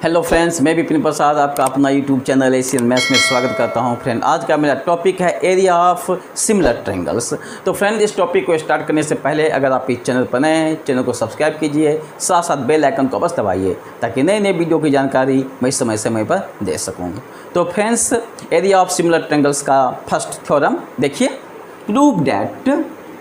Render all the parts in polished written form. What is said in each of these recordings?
Hello friends, मैं विपिन प्रसाद आपका अपना यूट्यूब चैनल एशियन मैथ्स में स्वागत करता हूं। फ्रेंड, आज का मेरा टॉपिक है एरिया ऑफ सिमिलर ट्रायंगल्स। तो फ्रेंड, इस टॉपिक को स्टार्ट करने से पहले अगर आप इस चैनल पर नए हैं, चैनल को सब्सक्राइब कीजिए, साथ साथ बेल आइकन को बस दबाइए ताकि नए नए वीडियो की जानकारी मैं समय समय पर दे सकूँ। तो friends, area of similar triangles का फर्स्ट थ्योरम देखिए, prove that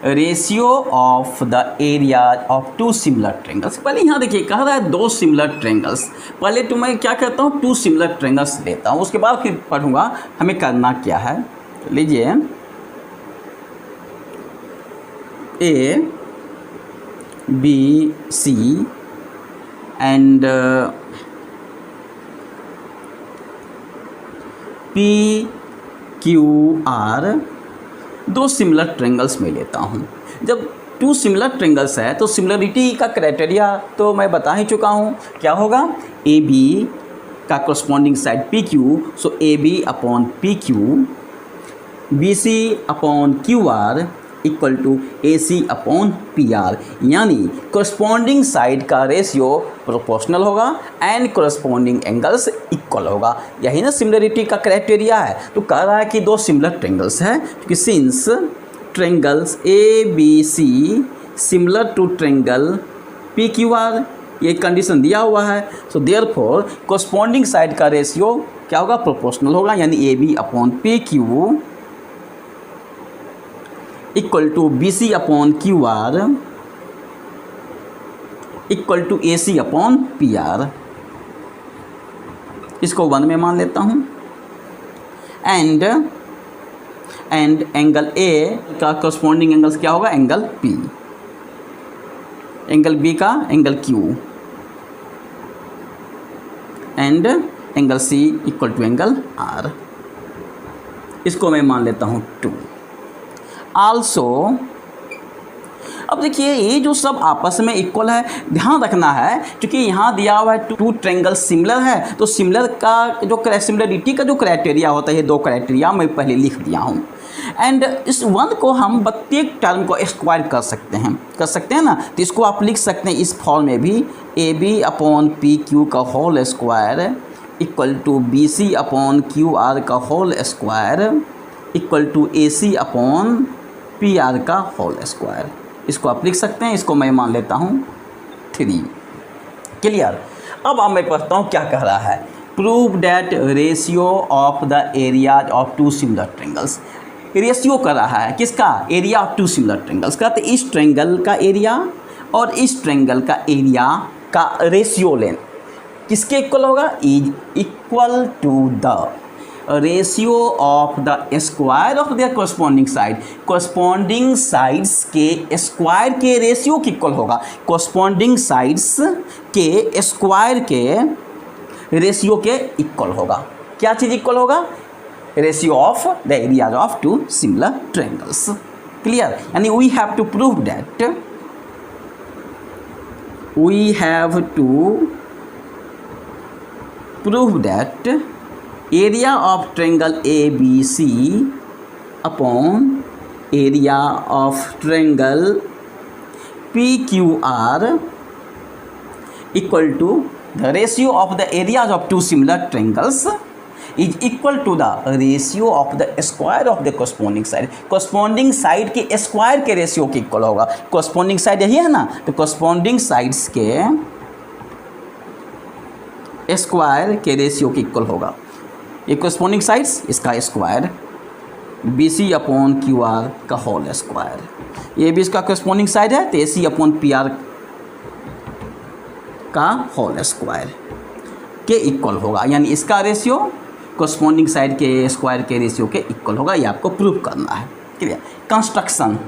ratio of the area of two similar triangles. पहले यहाँ देखिए कह रहा है दो सिमिलर ट्रायंगल्स। पहले तो मैं क्या करता हूँ, टू सिमिलर ट्रायंगल्स लेता हूँ, उसके बाद फिर पढ़ूंगा हमें करना क्या है। तो लीजिए A B C and P Q R दो सिमिलर ट्रायंगल्स में लेता हूँ। जब टू सिमिलर ट्रायंगल्स है तो सिमिलरिटी का क्राइटेरिया तो मैं बता ही चुका हूँ, क्या होगा, ए बी का corresponding side P Q, so A B upon P Q, B C upon Q R equal to A C upon P R, यानी करस्पॉन्डिंग साइड का रेशियो प्रोपोर्शनल होगा एंड करस्पॉन्डिंग एंगल्स इक्वल होगा। यही ना similarity का criteria है। तो कह रहा है कि दो सिमिलर ट्रायंगल्स है, क्योंकि since triangles A B C similar to triangle P Q R, ये कंडीशन दिया हुआ है, सो देयरफॉर करस्पॉन्डिंग साइड का रेशियो क्या होगा, प्रोपोर्शनल होगा, यानी A B upon P Q equal to B C upon Q R equal to A C upon P R. इसको 1 में मान लेता हूँ। एंड एंगल ए का करस्पॉन्डिंग एंगल्स क्या होगा, एंगल पी, एंगल बी का angle Q, and angle C equal to angle R. इसको मैं मान लेता हूँ 2। आल्सो अब देखिए ये जो सब आपस में इक्वल है, ध्यान रखना है, क्योंकि यहाँ दिया हुआ है टू ट्रायंगल सिमिलर है, तो सिमिलर का जो सिमिलरिटी का जो क्राइटेरिया होता है, ये दो क्राइटेरिया मैं पहले लिख दिया हूँ। एंड इस 1 को हम प्रत्येक टर्म को स्क्वायर कर सकते हैं ना। तो इसको आप लिख सकते हैं इस फॉर्म में भी, A B upon P Q का whole square equal to B C upon Q R का whole square equal to A C upon P R का होल स्क्वायर। इसको आप लिख सकते हैं। इसको मैं मान लेता हूँ 3। क्लियर। अब मैं पढ़ता हूँ क्या कह रहा है, prove that ratio of the areas of two similar triangles. Ratio कर रहा है किसका, area of two similar triangles का। तो इस ट्रायंगल का एरिया और इस ट्रायंगल का एरिया का रेशियो लें, किसके इक्वल होगा, is equal to the ratio of the square of their corresponding side. Corresponding sides के स्क्वायर के रेशियो की इक्वल होगा। करस्पॉन्डिंग साइड्स के स्क्वायर के रेशियो के इक्वल होगा। क्या चीज़ इक्वल होगा, ratio of the areas of two similar triangles. Clear. यानी we have to prove that area of triangle ABC upon area of triangle PQR equal to the ratio of the areas of two similar triangles is equal to the ratio of the square of the corresponding side। corresponding side के square के ratio के equal होगा। corresponding side यही है ना, तो corresponding sides के square के ratio के equal होगा। ये करस्पॉन्डिंग साइड्स, इसका square B C upon Q R का होल स्क्वायर, ये भी इसका करस्पॉन्डिंग साइड है, तो A C upon P R का होल स्क्वायर के इक्वल होगा। यानी इसका रेशियो करस्पॉन्डिंग साइड के स्क्वायर के रेशियो के इक्वल होगा। ये आपको प्रूव करना है। क्लियर। कंस्ट्रक्शन।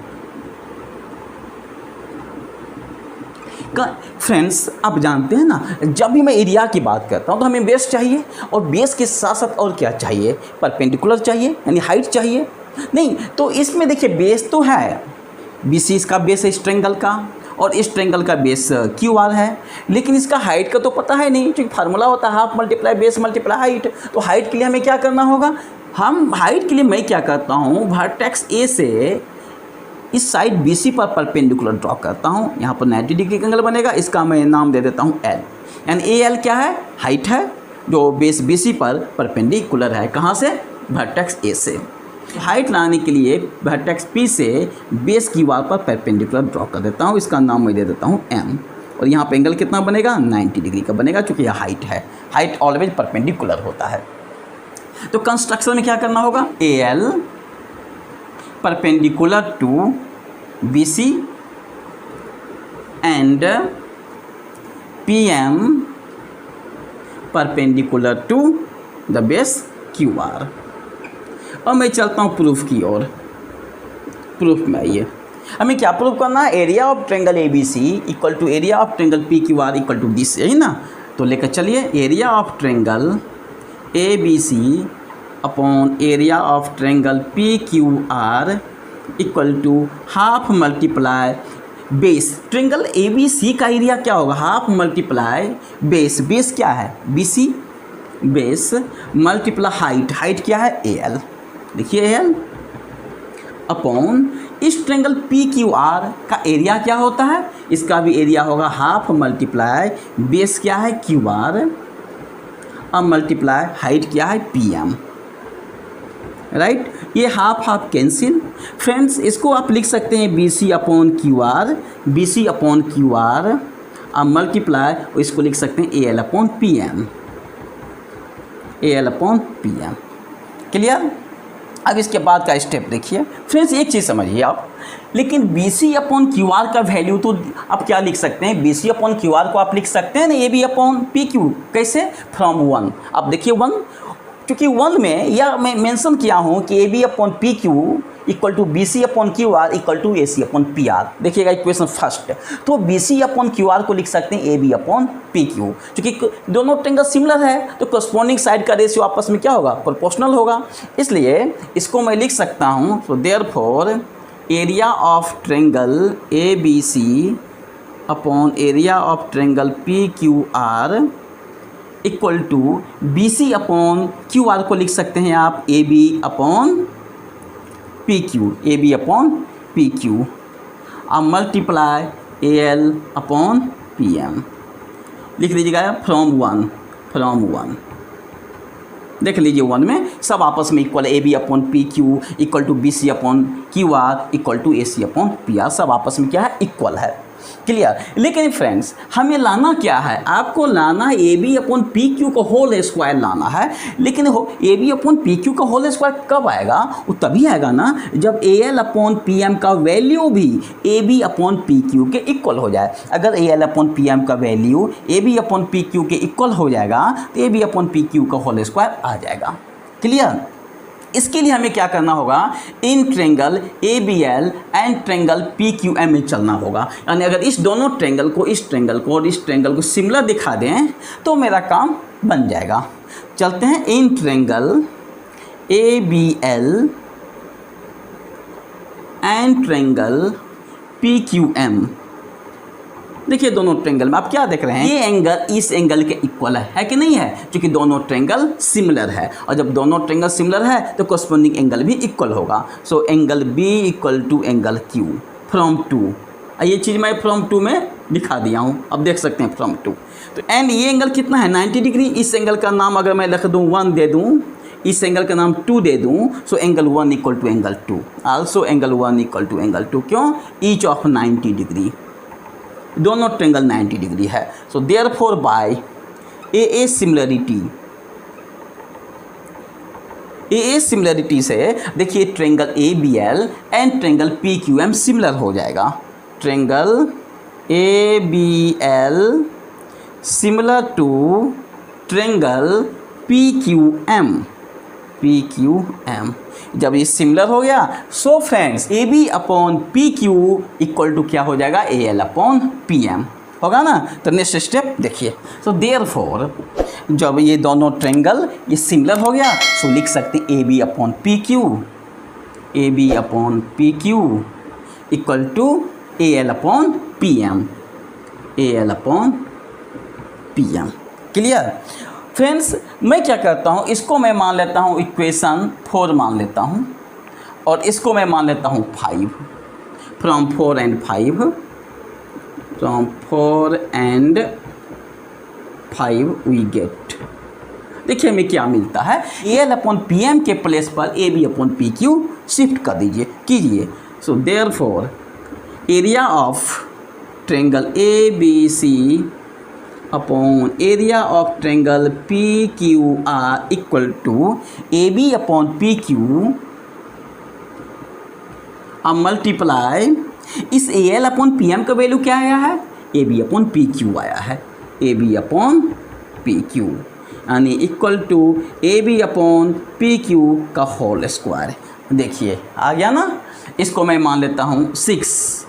फ्रेंड्स, आप जानते हैं ना, जब भी मैं एरिया की बात करता हूँ तो हमें बेस चाहिए, और बेस के साथ साथ और क्या चाहिए, परपेंडिकुलर चाहिए, यानी हाइट चाहिए। नहीं तो इसमें देखिए बेस तो है, बी सी इसका बेस है इस ट्रायंगल का, और इस ट्रायंगल का बेस क्यू आर है, लेकिन इसका हाइट का तो पता है नहीं, क्योंकि फार्मूला होता है half multiply base multiply height. तो हाइट के लिए हमें क्या करना होगा, हम हाइट के लिए मैं क्या करता हूँ, वर्टेक्स ए से इस साइड BC पर परपेंडिकुलर ड्रॉ करता हूँ। यहाँ पर 90 डिग्री का एंगल बनेगा, इसका मैं नाम दे देता हूँ L। एंड ए एल क्या है, हाइट है जो बेस बी सी पर परपेंडिकुलर है। कहाँ से, वर्टेक्स ए से। हाइट लाने के लिए वर्टेक्स पी से बेस की वार पर परपेंडिकुलर ड्रॉ कर देता हूँ, इसका नाम मैं दे देता हूँ एम, और यहाँ पे एंगल कितना बनेगा, 90 डिग्री का बनेगा, क्योंकि यह हाइट है, हाइट ऑलवेज परपेंडिकुलर होता है। तो कंस्ट्रक्शन में क्या करना होगा, A L perpendicular to B C and P M perpendicular to the base Q R. और मैं चलता हूँ प्रूफ की ओर। प्रूफ में आइए, हमें क्या प्रूफ करना है, area of triangle A B C equal to area of triangle P Q R equal to this, यही ना। तो लेकर चलिए, area of triangle A B C upon area of triangle P Q R equal to half multiply base. Triangle A B C का area क्या होगा, half multiply base, base क्या है B C, base multiply height, height क्या है A L, देखिए A L upon इस triangle P Q R का एरिया क्या होता है, इसका भी एरिया होगा हाफ मल्टीप्लाई बेस क्या है क्यू आर, अब मल्टीप्लाई हाइट क्या है पी एम, राइट। ये हाफ हाफ कैंसिल। फ्रेंड्स इसको आप लिख सकते हैं B C upon Q R, B C upon Q R, अब मल्टीप्लाई इसको लिख सकते हैं A L upon P M, A L upon P M. Clear. अब इसके बाद का स्टेप देखिए फ्रेंड्स, एक चीज़ समझिए आप, लेकिन B C upon Q R का वैल्यू तो आप क्या लिख सकते हैं, B C upon Q R को आप लिख सकते हैं ना A B upon P Q, कैसे, फ्रॉम 1। अब देखिए 1, क्योंकि 1 में या मैं मेंशन किया हूँ कि A B upon P Q equal to B C upon Q R equal to A C upon P R. देखिएगा इक्वेशन फर्स्ट, तो B C upon Q R को लिख सकते हैं A B upon P Q, क्योंकि दोनों triangle similar है तो कॉरस्पॉन्डिंग साइड का रेशियो आपस में क्या होगा, प्रोपोर्शनल होगा, इसलिए इसको मैं लिख सकता हूँ। So therefore area of triangle A B C upon area of triangle P Q R equal to B C upon Q R को लिख सकते हैं आप A B upon P Q, A B upon P Q, अब multiply A L upon P M, लिख लीजिएगा from 1, from 1, देख लीजिए 1 में सब आपस में equal, A B upon P Q equal to B C upon Q R equal to A C upon P R, सब आपस में क्या है, इक्वल है। क्लियर। लेकिन फ्रेंड्स हमें लाना क्या है, आपको लाना है A B upon P Q का होल स्क्वायर लाना है, लेकिन A B upon P Q का होल स्क्वायर कब आएगा, वो तभी आएगा ना जब A L upon P M का वैल्यू भी A B upon P Q के इक्वल हो जाए। अगर A L upon P M का value A B upon P Q के इक्वल हो जाएगा तो A B upon P Q का होल स्क्वायर आ जाएगा। क्लियर। इसके लिए हमें क्या करना होगा, इन triangle A B L and triangle P Q M में चलना होगा, यानी अगर इस दोनों ट्रायंगल को, इस ट्रायंगल को और इस ट्रायंगल को सिमिलर दिखा दें तो मेरा काम बन जाएगा। चलते हैं इन triangle A B L and triangle P Q M. देखिए दोनों ट्रायंगल में आप क्या देख रहे हैं, ये एंगल इस एंगल के इक्वल है कि नहीं है, क्योंकि दोनों ट्रायंगल सिमिलर है, और जब दोनों ट्रायंगल सिमिलर है तो कॉरस्पॉन्डिंग एंगल भी इक्वल होगा। So angle B equal to angle Q from 2, ये चीज़ मैं फ्रॉम 2 में दिखा दिया हूँ, अब देख सकते हैं फ्रॉम 2। तो एंड ये एंगल कितना है, 90 डिग्री। इस एंगल का नाम अगर मैं लिख दूँ 1 दे दूँ, इस एंगल का नाम 2 दे दूँ, so angle 1 equal to angle 2, also angle 1 equal to angle 2। क्यों, ईच ऑफ 90 डिग्री, दोनों ट्रायंगल 90 डिग्री है। So therefore by a similarity से देखिए triangle A B L and triangle P Q M similar हो जाएगा। Triangle A B L similar to triangle P Q M, जब ये similar हो गया so friends A B upon P Q equal to क्या हो जाएगा, A L upon P M होगा ना। तो नेक्स्ट स्टेप देखिए, सो देयरफॉर जब ये दोनों ट्रायंगल ये सिमिलर हो गया सो लिख सकते हैं A B upon P Q, A B upon P Q equal to A L upon P M, A L upon P M. Clear. Friends मैं क्या करता हूँ, इसको मैं मान लेता हूँ इक्वेशन 4 मान लेता हूँ, और इसको मैं मान लेता हूँ 5, from 4 and 5, from 4 and 5 we get. देखिए हमें क्या मिलता है, AL/PM के प्लेस पर AB/PQ शिफ्ट कर दीजिए, कीजिए। So therefore area of triangle ABC upon area of triangle PQR equal to AB/PQ अब मल्टीप्लाई इस AL/PM का वैल्यू क्या आया है, AB/PQ आया है, AB/PQ यानी इक्वल टू AB/PQ का होल स्क्वायर। देखिए आ गया ना। इसको मैं मान लेता हूँ 6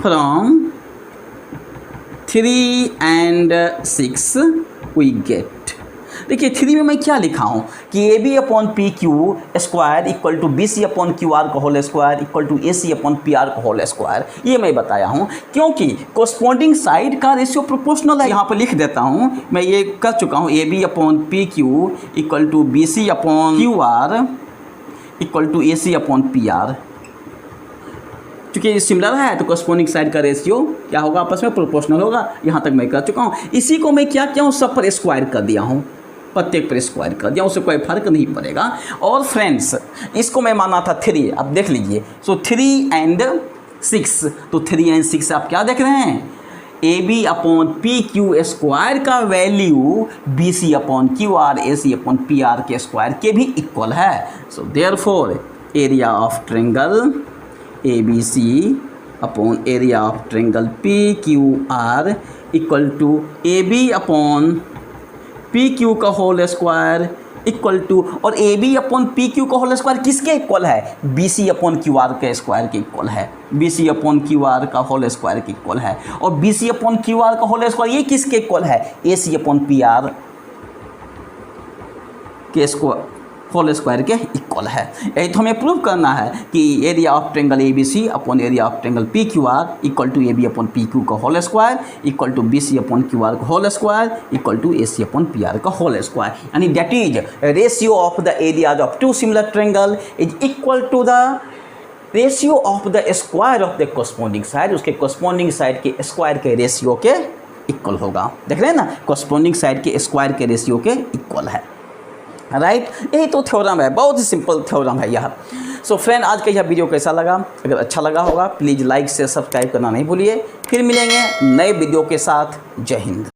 फ्रॉम 3 and 6 वी गेट। देखिए 3 में मैं क्या लिखा हूँ कि AB/PQ square equal to BC/QR का whole square equal to AC/PR का होल स्क्वायर, ये मैं बताया हूँ क्योंकि कोरस्पॉन्डिंग साइड का रेशियो प्रोपोर्शनल है। यहाँ पर लिख देता हूँ, मैं ये कर चुका हूँ, AB/PQ equal to BC/QR equal to AC/PR। चूँकि ये सिमिलर है तो कोरस्पॉन्डिंग साइड का रेशियो क्या होगा, आपस में प्रोपोर्शनल होगा। यहाँ तक मैं कर चुका हूँ। इसी को मैं क्या किया हूँ, सब पर स्क्वायर कर दिया हूँ, प्रत्येक पर स्क्वायर कर दिया, उससे कोई फर्क नहीं पड़ेगा। और फ्रेंड्स इसको मैं माना था 3, अब देख लीजिए। सो 3 and 6, तो 3 and 6 आप क्या देख रहे हैं, AB/PQ स्क्वायर का वैल्यू BC/QR AC/PR के स्क्वायर के भी इक्वल है। So therefore area of triangle ABC upon area of triangle PQR equal to AB/PQ का होल स्क्वायर इक्वल टू, और AB/PQ का होल स्क्वायर किसके इक्वल है, BC/QR के स्क्वायर के इक्वल है, BC/QR का होल स्क्वायर के इक्वल है। और BC/QR का होल स्क्वायर ये किसके इक्वल है, AC/PR के होल स्क्वायर के इक्वल है। यही तो हमें प्रूव करना है कि area of triangle ABC upon area of triangle PQR equal to AB/PQ का whole square equal to BC/QR का whole square equal to AC/PR का होल स्क्वायर, यानी that is ratio of the areas of two similar triangle is equal to the ratio of the square of the corresponding side, उसके corresponding side के square के ratio के equal होगा। देख रहे हैं ना, कोरस्पॉन्डिंग साइड के स्क्वायर के रेशियो के इक्वल है, राइट। यही तो थ्योरम है, बहुत ही सिंपल थ्योरम है यह। सो फ्रेंड आज का यह वीडियो कैसा लगा, अगर अच्छा लगा होगा प्लीज़ लाइक से सब्सक्राइब करना नहीं भूलिए। फिर मिलेंगे नए वीडियो के साथ। जय हिंद।